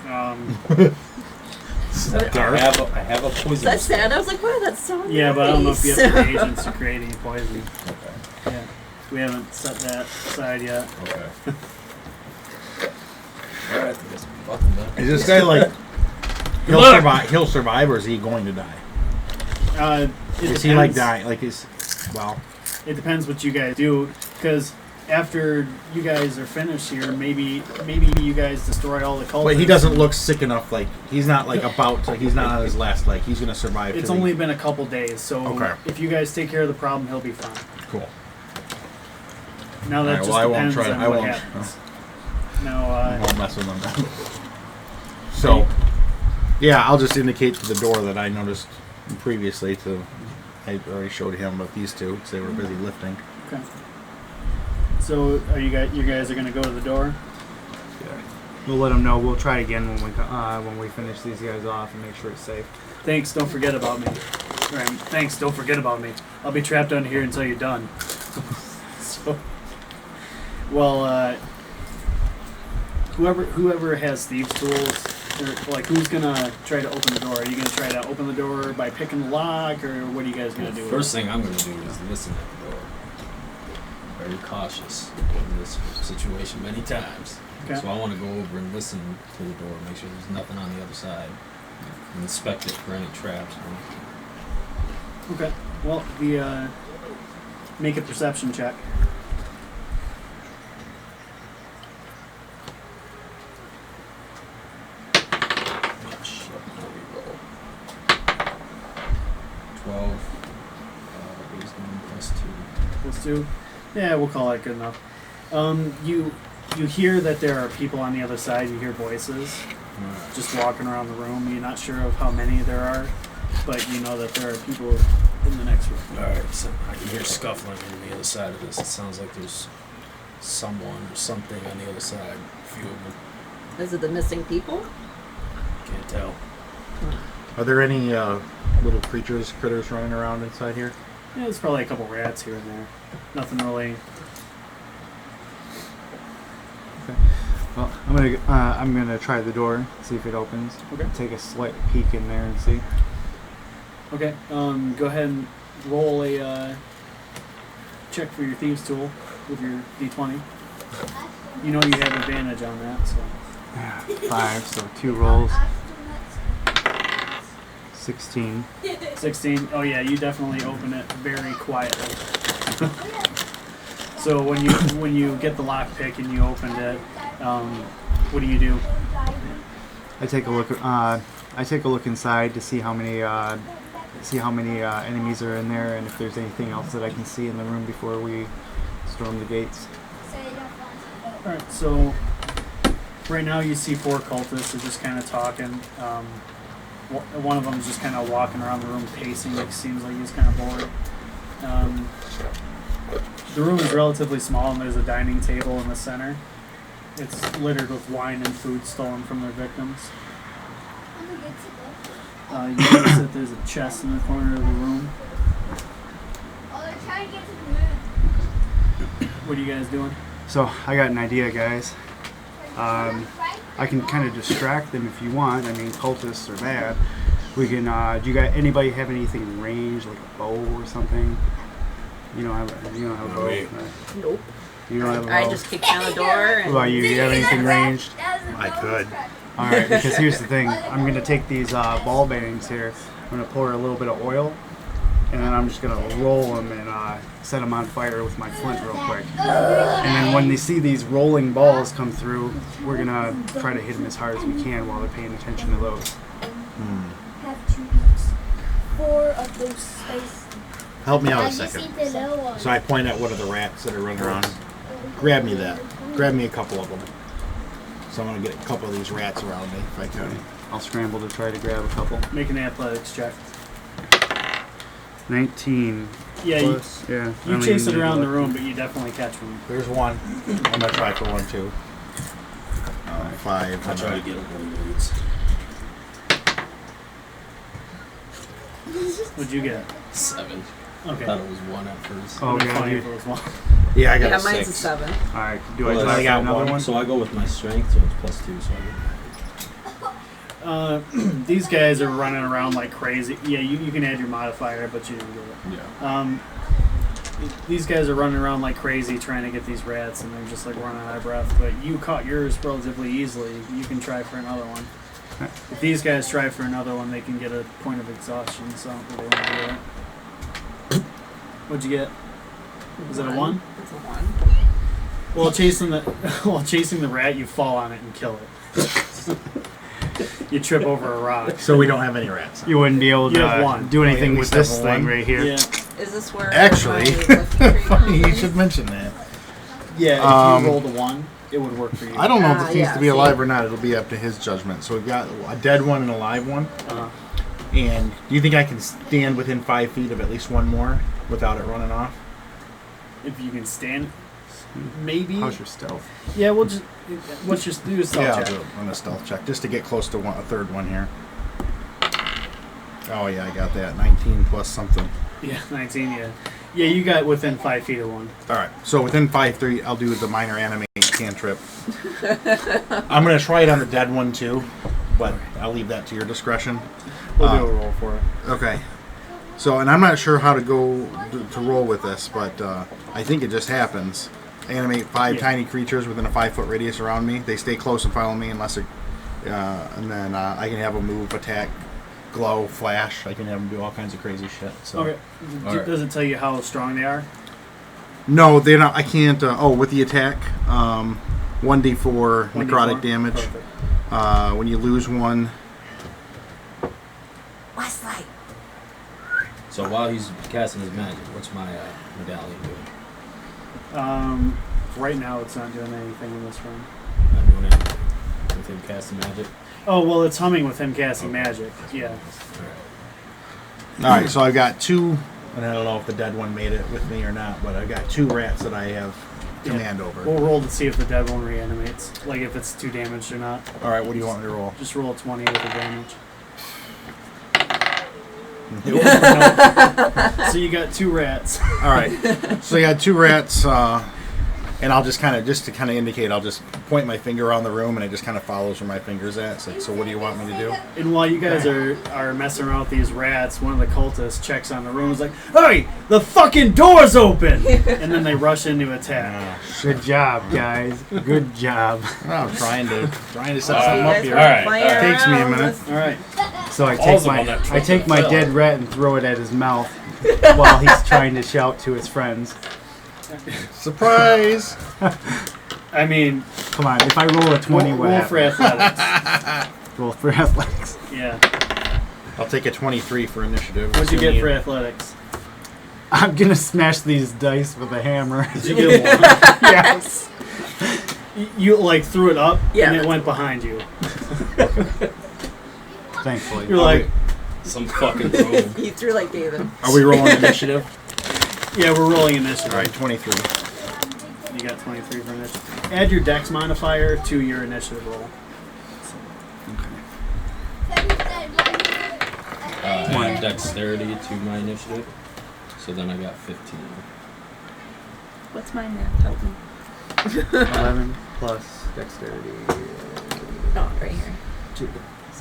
I have a poison. That's sad. I was like, wow, that's so nice. Yeah, but I don't know if you have the agents to create any poison. Okay. Yeah. We haven't set that aside yet. Okay. Alright, I guess we're fucking done. Is this guy like he'll survive? He'll survive, or is he going to die? Is he like dying? Like it depends what you guys do, because after you guys are finished here, maybe you guys destroy all the cultists. But he doesn't look sick enough. Like he's not like about to. He's not on his last leg. He's gonna survive. It's only been a couple days, so Okay. if you guys take care of the problem, he'll be fine. cool. Now that Alright, just well, I won't depends try to- on I what won't- happens. I Now, won't mess with him. So, yeah, I'll just indicate to the door that I noticed previously. I already showed him, but these two, because they were busy lifting. okay. So, you guys are gonna go to the door? We'll let them know. We'll try again when we finish these guys off and make sure it's safe. Thanks. Don't forget about me. Right, thanks. Don't forget about me. I'll be trapped under here until you're done. So, well, whoever has thieves' tools, or like, who's gonna try to open the door? Are you gonna try to open the door by picking the lock, or what are you guys gonna do? First thing I'm going to do is listen at the door. Very cautious in this situation many times. Okay. So I want to go over and listen to the door, make sure there's nothing on the other side, and inspect it for any traps. Okay. Well, make a perception check. Oh, shit. How do we roll? 12. Wisdom plus 2. +2. Yeah, we'll call that good enough. You hear that there are people on the other side. You hear voices just walking around the room. You're not sure of how many there are, but you know that there are people in the next room. Alright, so I can hear scuffling on the other side of this. It sounds like there's someone or something on the other side. A few of them. Is it the missing people? Can't tell. Are there any little critters running around inside here? Yeah, there's probably a couple rats here and there. Nothing really. Well, I'm gonna try the door, see if it opens. Okay. Take a slight peek in there and see. Okay. Go ahead and roll a check for your thieves' tool with your d20. You know you have advantage on that, so. 5, so 2 rolls. 16. 16. Oh yeah, you definitely open it very quietly. So when you get the lockpick and you opened it, what do? I take a look inside to see how many enemies are in there, and if there's anything else that I can see in the room before we storm the gates. All right. So right now you see 4 cultists. They're just kind of talking. One of them is just kind of walking around the room, pacing. Like, seems like he's kind of bored. The room is relatively small, and there's a dining table in the center. It's littered with wine and food stolen from their victims. You notice that there's a chest in the corner of the room. Oh, they're trying to get to the moon. What are you guys doing? So I got an idea, guys. I can kind of distract them if you want. I mean, cultists are bad. We can. Do you guys? Anybody have anything ranged, like a bow or something? You don't have a bow. Right? Nope. You don't have a bow. I just kicked down the door. What about you? Do you have anything ranged? I could. All right. Because here's the thing. I'm gonna take these ball bearings here. I'm gonna pour a little bit of oil, and then I'm just gonna roll them and set them on fire with my flint real quick. And then when they see these rolling balls come through, we're gonna try to hit them as hard as we can while they're paying attention to those. Have to eat 4 of those spices. Help me out I a just second. eat the little one. So I point at one of the rats that are running around. Grab me that. Grab me a couple of them. So I'm going to get a couple of these rats around me if I can. I'll scramble to try to grab a couple. Make an athletics check. 19. Yeah, Plus, yeah. I you don't chase even it need around to the look. room, but you definitely catch one. There's one. I'm going to try for one too. 5. I'll try to get him when he leads. What'd you get? 7. I Okay. thought it was 1 at first. Oh, It'd be yeah, funny you- if it was one. Yeah, I got Yeah, a mine's 6. a 7. All right. Do I Well, try I got another one. one? So I go with my strength, so it's +2. So I These guys are running around like crazy. Yeah, you can add your modifier, but you didn't do it. go. Yeah. These guys are running around like crazy trying to get these rats, and they're just like running out of breath. But you caught yours relatively easily. You can try for another one. If these guys try for another one, they can get a point of exhaustion. So I don't think they want to do that. What'd you get? Was it a 1? It's a 1. While chasing the rat, you fall on it and kill it. You trip over a rock. So we don't have any rats. You wouldn't be able You have to one. do anything Wait, with we this still have thing one? right here. Yeah, Is this where Actually, my lift tree funny you comes should in? mention that. yeah. If you rolled a 1, it would work for you. I don't know if this needs yeah, to be see. alive or not. It'll be up to his judgment. So we've got a dead one and a live one. Uh-huh. And do you think I can stand within 5 feet of at least one more without it running off? If you can stand, maybe. How's your stealth? Yeah, we'll just. What's your do a stealth Yeah, I'll check? do it on a stealth check just to get close to a third one here. Oh yeah, I got that. 19 plus something. Yeah, 19. Yeah, yeah. You got within 5 feet of one. All right. So within 5 feet, I'll do the minor animate cantrip. I'm gonna try it on the dead one too, but I'll leave that to your discretion. We'll do a roll for it. Okay. So, and I'm not sure how to go to roll with this, but I think it just happens. Animate 5 Yeah. tiny creatures within a 5-foot radius around me. They stay close and follow me unless it, and then I can have them move, attack, glow, flash. I can have them do all kinds of crazy shit. So. Okay. Alright. Does it tell you how strong they are? No, they're not. I can't. With the attack, 1d4 necrotic 1d4? damage. Perfect. When you lose one, Westlight. So while he's casting his magic, what's my medallion doing? Right now it's not doing anything in this room. Not doing anything with him casting magic. Oh well, it's humming with him casting magic. Yeah. All right. all right. So I've got 2, and I don't know if the dead one made it with me or not, but I've got 2 rats that I have command over. We'll roll to see if the dead one reanimates, like if it's 2 damaged or not. All right. What do you want me to roll? Just roll a 20 with advantage. So you got 2 rats. All right. So I got 2 rats, and I'll just kind of indicate. I'll just point my finger around the room, and it just kind of follows where my finger's at. It's like, so what do you want me to do? And while you guys are messing around with these rats, one of the cultists checks on the room. Is like, "Hey, the fucking door's open!" And then they rush in to attack. Good job, guys. Good job. I'm trying to set You something up guys here. were All right, playing all right. Takes me a around minute. with- All right. So I All's take on that my trick take my fell. dead rat and throw it at his mouth while he's trying to shout to his friends. Surprise! I mean, Come on, if I roll a 20, what roll for happens? athletics. Roll for athletics. Yeah. I'll take a 23 for initiative. What'd you get Assuming for athletics? I'm gonna smash these dice with a hammer. Did you get a 1? Yes. You like threw it up Yeah. and it went behind you. Thankfully. You're like, Some fucking rogue. You threw like David. Are we rolling initiative? yeah, we're rolling initiative. All right, 23. You got 23 for initiative. Add your dex modifier to your initiative roll. I have dexterity to my initiative, so then I got 15. What's my math? Help me. 11 plus dexterity. Oh, right here. 2.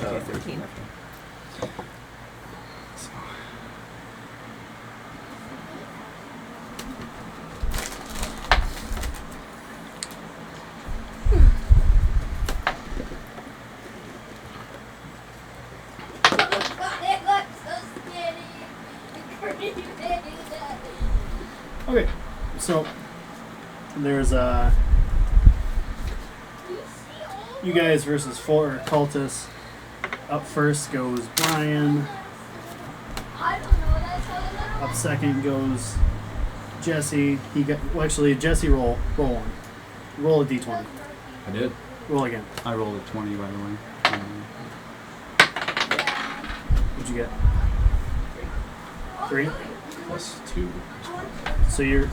Okay, 13. Okay, so there's you guys versus 4 cultists. Up first goes Brian. Up second goes Jesse. He got Jesse roll 1. Roll a d20. I did. Roll again. I rolled a 20, by the way. What'd you get? 3. Plus 2. So you're.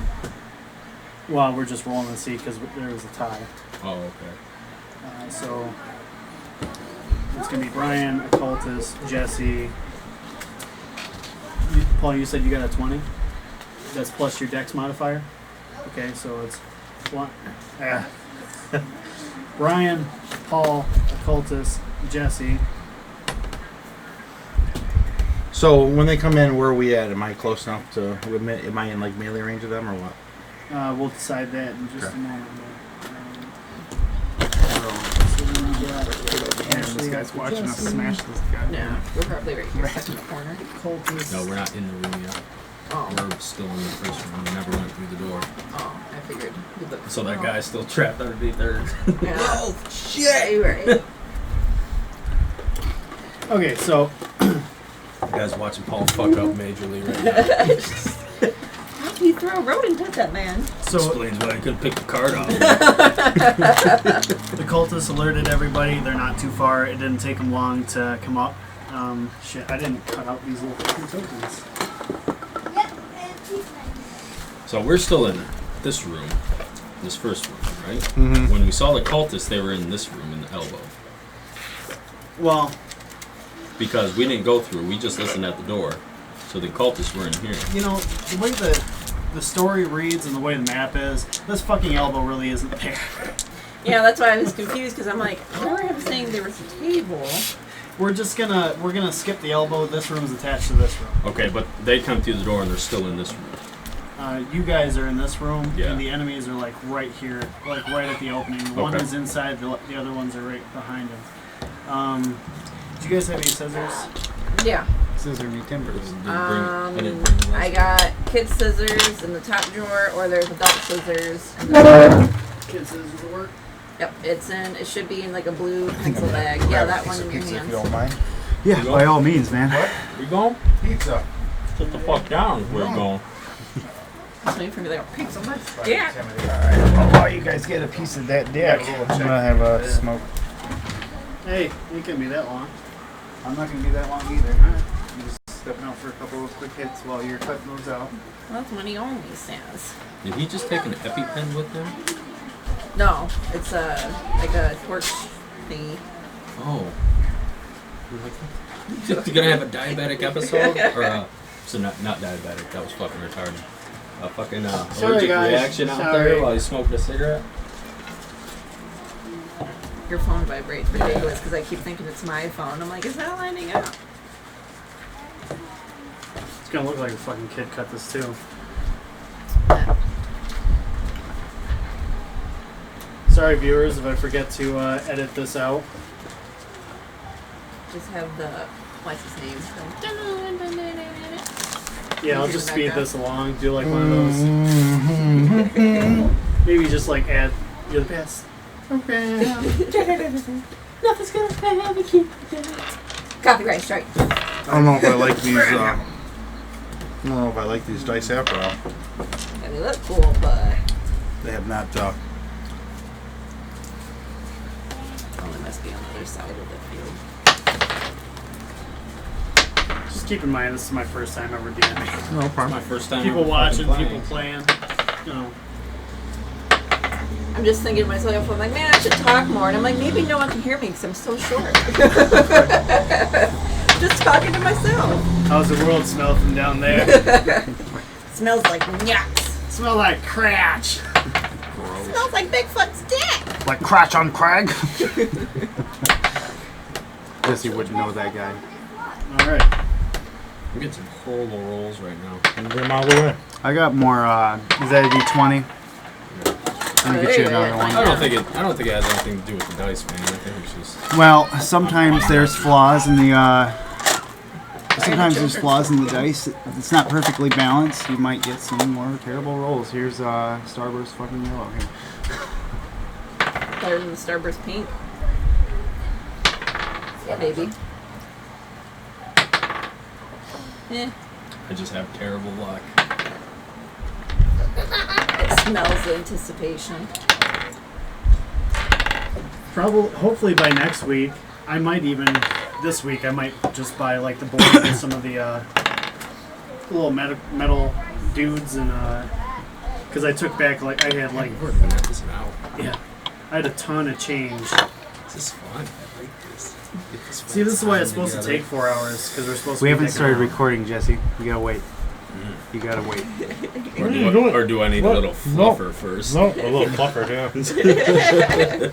Well, we're just rolling to see because there was a tie. Oh, okay. So it's gonna be Brian, occultist, Jesse. Paul, you said you got a 20. That's plus your dex modifier. Okay, so it's one. Brian, Paul, Occultist, Jesse. So when they come in, where are we at? Am I close enough to? Am I in like melee range of them or what? We'll decide that in just a moment. This guy's watching us smash this guy. Yeah, we're probably right here, stuck in the corner. Cultist. No, we're not in the room yet. Oh, We're still in the first room. We never went through the door. oh, I figured. So that guy's still trapped underneath there. Yeah. Oh, Yeah, you're right. Okay, so You guys watching Paul fuck up majorly right now. How can you throw a rodent at that man? Explains why I couldn't pick the card out. the cultists alerted everybody. They're not too far. It didn't take them long to come up. Shit, I didn't cut out these little fucking tokens. Yep, and teeth So we're still in this room, this first room, right? Mm-hmm. When we saw the cultists, they were in this room in the elbow. Well, Because we didn't go through, we just listened at the door. So the cultists were in here. you know, the way the story reads and the way the map is, this fucking elbow really isn't there. Yeah, that's why I was confused because I'm like, I remember him saying there was a table. We're gonna skip the elbow. This room is attached to this room. Okay, but they come through the door and they're still in this room. You guys are in this room, Yeah. and the enemies are like right here, like right at the opening. One Okay. is inside, the other ones are right behind him. Do you guys have any scissors? Yeah. Scissor me timbers. I didn't bring the I last got kid scissors in the top drawer, or there's adult scissors. In the Kid scissors will work. Yep, it should be in like a blue pencil bag. Yeah, that one in your Pizza, if you hands. don't mind. Yeah, by all means, man. We going? Pizza. Sit the fuck down. Where you going? I was waiting for me to like, pick so much. Yeah. Alright, while you guys get a piece of that dick, I'm gonna have a smoke. Hey, it ain't gonna be that long. I'm not gonna be that long either. I'm just stepping out for a couple of quick hits while you're cutting those out. Well, that's what he only says. Did he just take an EpiPen with him? No, it's like a torch thingy. Oh. You're gonna have a diabetic episode? Or so not diabetic, that was fucking retarded. A fucking Sorry, allergic guys. reaction out Sorry. there while he's smoking a cigarette? Your phone vibrates ridiculous because I keep thinking it's my phone. I'm like, is that lining up? It's gonna look like a fucking kid cut this too. Sorry, viewers, if I forget to edit this out. Just have the what's his name? Yeah, I'll In just the speed background. this along. Do like one of those. Maybe just like add. You're the best. Nothing's gonna happen. Keep copyright strike. I don't know if I like these. I don't know if I like these dice after all. Yeah, they look cool, but They have not. oh, they must be on the other side of the field. Just keep in mind, this is my first time ever DMing. No My problem. first time People ever watching, fucking people playing. You know. I'm just thinking to myself, I'm like, man, I should talk more. And I'm like, maybe no one can hear me because I'm so short. Just talking to myself. How's the world smell from down there? Smells like nuts. Smell like crotch. Smells like Bigfoot's dick. Like crotch on Crag. Jesse wouldn't know that guy. All right. I'm getting some horrible rolls right now. And bring them all the way. I got more. Is that a D20? Let me get you another one. I don't think it has anything to do with the dice, man. I think it's just Well, sometimes there's flaws in the. Sometimes there's flaws in the dice. If it's not perfectly balanced, you might get some more terrible rolls. Here's Starburst fucking yellow here. Better than the Starburst pink. Yeah, baby. Eh, I just have terrible luck. it smells the anticipation. Hopefully by next week, I might even this week I might just buy like the board with some of the little metal dudes and because I took back like I had like We're gonna have this now. yeah I had a ton of change. This is fun. I like this. Get this See, this is why it's supposed to together. take 4 hours because we're supposed to. We be haven't taking started around. recording, Jesse. We gotta wait. You gotta wait. Or do I need a little fluffer first? No, a little fluffer, yeah.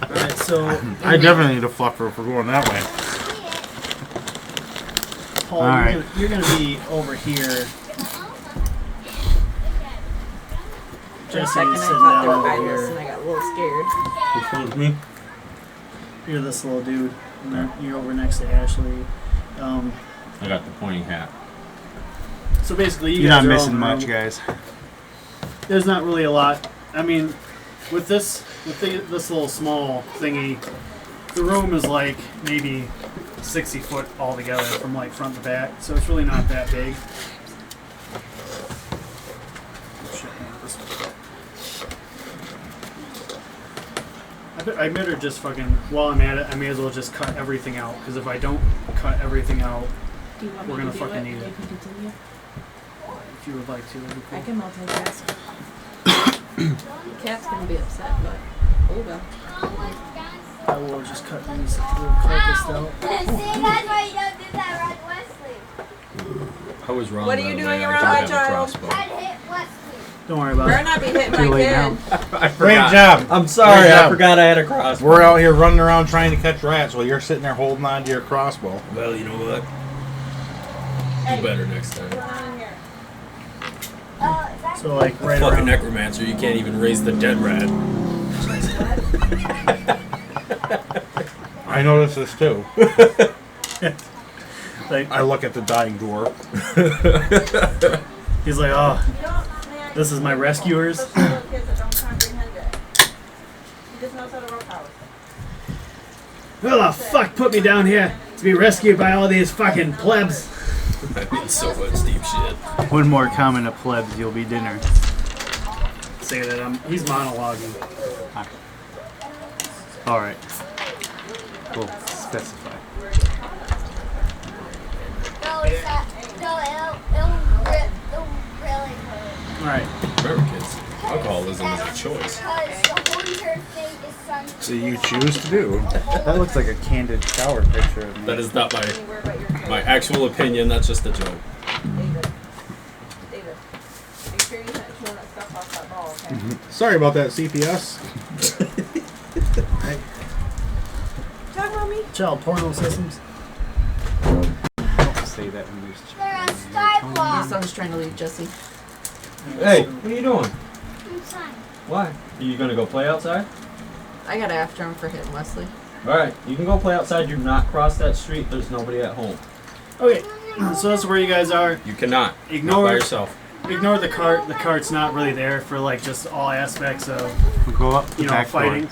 Alright, so I definitely need a fluffer if we're going that way. Paul, Alright. you're gonna be over here. For a Jesse's second, I sitting thought they down were over eyeless, here. and I got a little scared. Which one's me? You're this little dude. And then you're over next to Ashley. I got the pointing hat. So basically, you You're guys not are all missing in the much, room. guys. There's not really a lot. I mean, with this little small thingy, the room is like maybe 60 foot altogether from like front to back. So it's really not that big. I better just fucking, while I'm at it, I may as well just cut everything out. Because if I don't cut everything out, Do you want We're me gonna to do fucking it? need You it. can continue. if you would like to, that'd be cool. I can multitask. The cat's gonna be upset, but hold on. I will just cut these little carcass out. See, that's why you don't do that, Red Wesley. I was wrong. What are by you the doing way. around I my do have a child? crossbow. I'd hit Wesley. Don't worry about Better it. not be hitting Too my late kid. now. I Great forgot. job. I'm sorry. Great I job. forgot I had a crossbow. We're out here running around trying to catch rats while you're sitting there holding on to your crossbow. Well, you know what? Do better next time. What's going on in here? Is that So like right Fucking around. necromancer, you can't even raise the dead rat. I noticed this too. Like, I look at the dying dwarf. he's like, oh, You don't, man, this is my rescuers. those little kids that don't comprehend it. He just knows how to rope house. Who the fuck put me down here to be rescued by all these fucking plebs? I mean, so much deep shit. One more comment of plebs, you'll be dinner. Say that he's monologuing. All right. We'll specify. No, it's not. No, it'll really hurt. All right. Remember, kids, alcoholism is a choice. Because the whole entire thing is sun. So you choose to do. That looks like a candid shower picture of me. That is not Anywhere but your my actual opinion. That's just a joke. David. David. Make sure you finish all that stuff off that ball, okay? Sorry about that, CPS. Talk about me. Child porno systems. Don't say that when there's They're on My sidewalk. son's trying to leave Jesse. Hey, what are you doing? Inside. Why? Are you gonna go play outside? I got after him for hitting Wesley. All right, you can go play outside. Do not cross that street. There's nobody at home. Okay, so that's where you guys are. You cannot. Ignore- Not by yourself. Ignore the cart. The cart's not really there for like just all aspects of We'll go up the you know back fighting.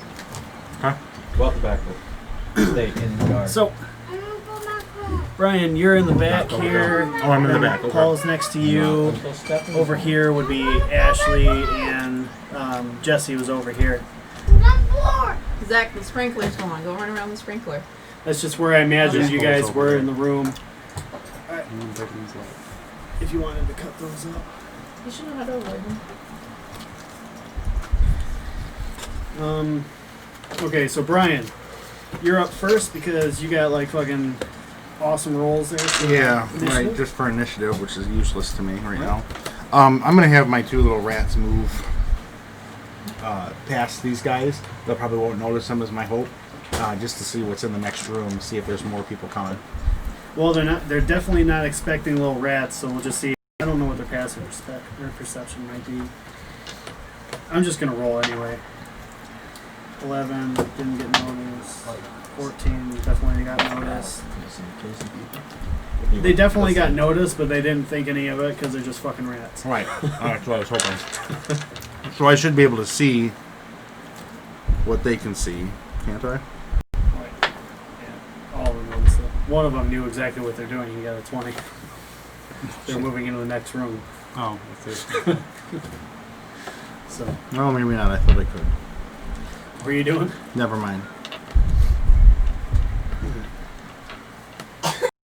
door. Go out the back door. Stay in the yard. So I'm gonna go back home. Brian, you're in the back here. Oh, I'm in the back. Okay. Paul's next to you. Over here would be Ashley, and Jesse was over here. I'm bored. Zach, the sprinkler's going. Go run around the sprinkler. That's just where I imagined you guys were in the room. Anyone breaking his leg? If you wanted to cut those up. You should know how to avoid him. Okay, so Brian, you're up first because you got like fucking awesome rolls there. for Yeah, initiative. right. Just for initiative, which is useless to me right now. I'm gonna have my two little rats move past these guys. They probably won't notice them, is my hope. Just to see what's in the next room, see if there's more people coming. Well, they're not. They're definitely not expecting little rats, so we'll just see. I don't know what their passive their perception might be. I'm just gonna roll anyway. 11 didn't get noticed. 14 definitely got noticed. They definitely got noticed, but they didn't think any of it because they're just fucking rats. Right. That's what I was hoping. So I should be able to see what they can see, can't I? Yeah, all of them noticed it. One of them knew exactly what they're doing. He got a 20. They're moving into the next room. Oh, if there's So, No, maybe not. I thought I could. what are you doing? Never mind.